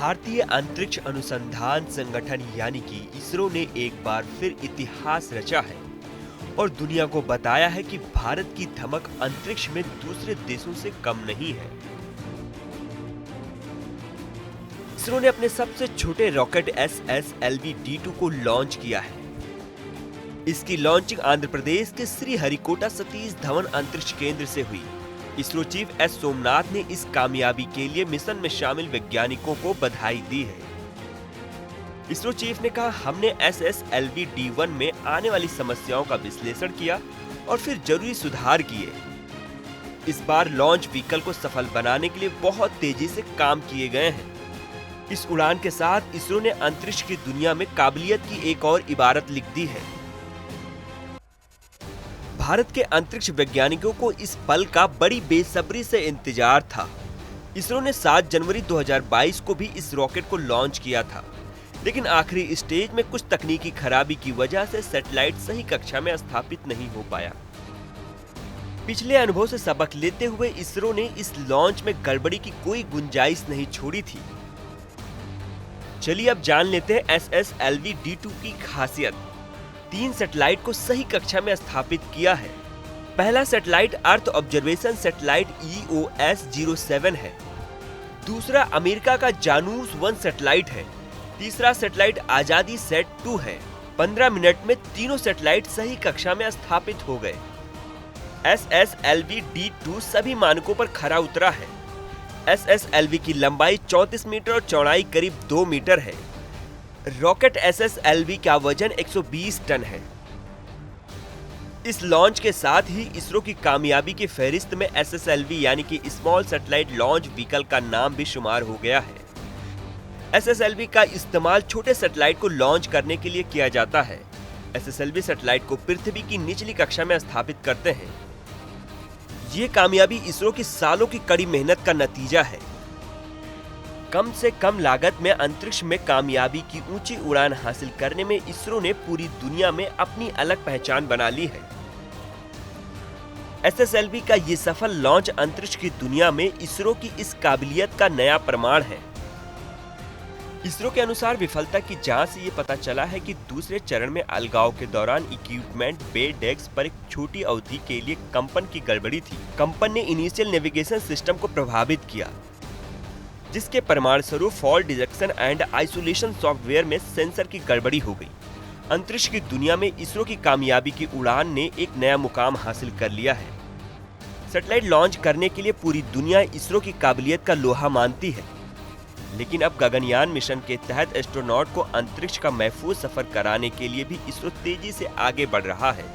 भारतीय अंतरिक्ष अनुसंधान संगठन यानी कि इसरो ने एक बार फिर इतिहास रचा है और दुनिया को बताया है कि भारत की धमक अंतरिक्ष में दूसरे देशों से कम नहीं है। इसरो ने अपने सबसे छोटे रॉकेट SSLV-D2 को लॉन्च किया है। इसकी लॉन्चिंग आंध्र प्रदेश के श्रीहरिकोटा सतीश धवन अंतरिक्ष केंद्र से हुई। इसरो चीफ एस सोमनाथ ने इस कामयाबी के लिए मिशन में शामिल वैज्ञानिकों को बधाई दी है। इसरो चीफ ने कहा, हमने SSLV-D1 में आने वाली समस्याओं का विश्लेषण किया और फिर जरूरी सुधार किए। इस बार लॉन्च व्हीकल को सफल बनाने के लिए बहुत तेजी से काम किए गए हैं। इस उड़ान के साथ इसरो ने अंतरिक्ष की दुनिया में काबिलियत की एक और इबारत लिख दी है। भारत के अंतरिक्ष वैज्ञानिकों को इस पल का बड़ी बेसब्री से इंतजार था। इसरो ने 7 जनवरी 2022 को भी इस रॉकेट को लॉन्च किया था, लेकिन आखिरी स्टेज में कुछ तकनीकी खराबी की वजह से सैटेलाइट सही कक्षा में स्थापित नहीं हो पाया। पिछले अनुभव से सबक लेते हुए इसरो ने इस लॉन्च में गड़बड़ी की कोई गुंजाइश नहीं छोड़ी थी। चलिए अब जान लेते हैं SSLV-D2 की खासियत। 3 सैटेलाइट को सही कक्षा में स्थापित किया है। पहला satellite earth observation satellite EOS-07 है। दूसरा अमेरिका का जानूस 1 सैटेलाइट है। तीसरा सैटेलाइट आजादी सेट 2 है। 15 मिनट में तीनों सैटेलाइट सही कक्षा में स्थापित हो गए। SSLV-D2 सभी मानकों पर खरा उतरा है। SSLV की लंबाई 34 मीटर और चौड़ाई करीब 2 मीटर है। रॉकेट SSLV का वजन 120 टन है। इस लॉन्च के साथ ही इसरो की कामयाबी की फहरिस्त में SSLV यानी कि स्मॉल सैटेलाइट लॉन्च व्हीकल का नाम भी शुमार हो गया है। SSLV का इस्तेमाल छोटे सैटेलाइट को लॉन्च करने के लिए किया जाता है। SSLV सैटेलाइट को पृथ्वी की निचली कक्षा में स्थापित करते हैं। ये कामयाबी इसरो की सालों की कड़ी मेहनत का नतीजा है। कम से कम लागत में अंतरिक्ष में कामयाबी की ऊंची उड़ान हासिल करने में इसरो ने पूरी दुनिया में अपनी अलग पहचान बना ली है। SSLV का ये सफल लॉन्च अंतरिक्ष की दुनिया में इसरो की इस काबिलियत का नया प्रमाण है। इसरो के अनुसार विफलता की जांच से ये पता चला है कि दूसरे चरण में अलगाव के दौरान इक्विपमेंट बे डेस्क पर एक छोटी अवधि के लिए कंपन की गड़बड़ी थी। कंपन ने इनिशियल नेविगेशन सिस्टम को प्रभावित किया, जिसके परिणामस्वरूप fault detection and isolation software में सेंसर की गड़बड़ी हो गई। अंतरिक्ष की दुनिया में इसरो की कामयाबी की उड़ान ने एक नया मुकाम हासिल कर लिया है। सैटेलाइट लॉन्च करने के लिए पूरी दुनिया इसरो की काबिलियत का लोहा मानती है, लेकिन अब गगनयान मिशन के तहत एस्ट्रोनॉट को अंतरिक्ष का महफूज सफर कराने के लिए भी इसरो तेजी से आगे बढ़ रहा है।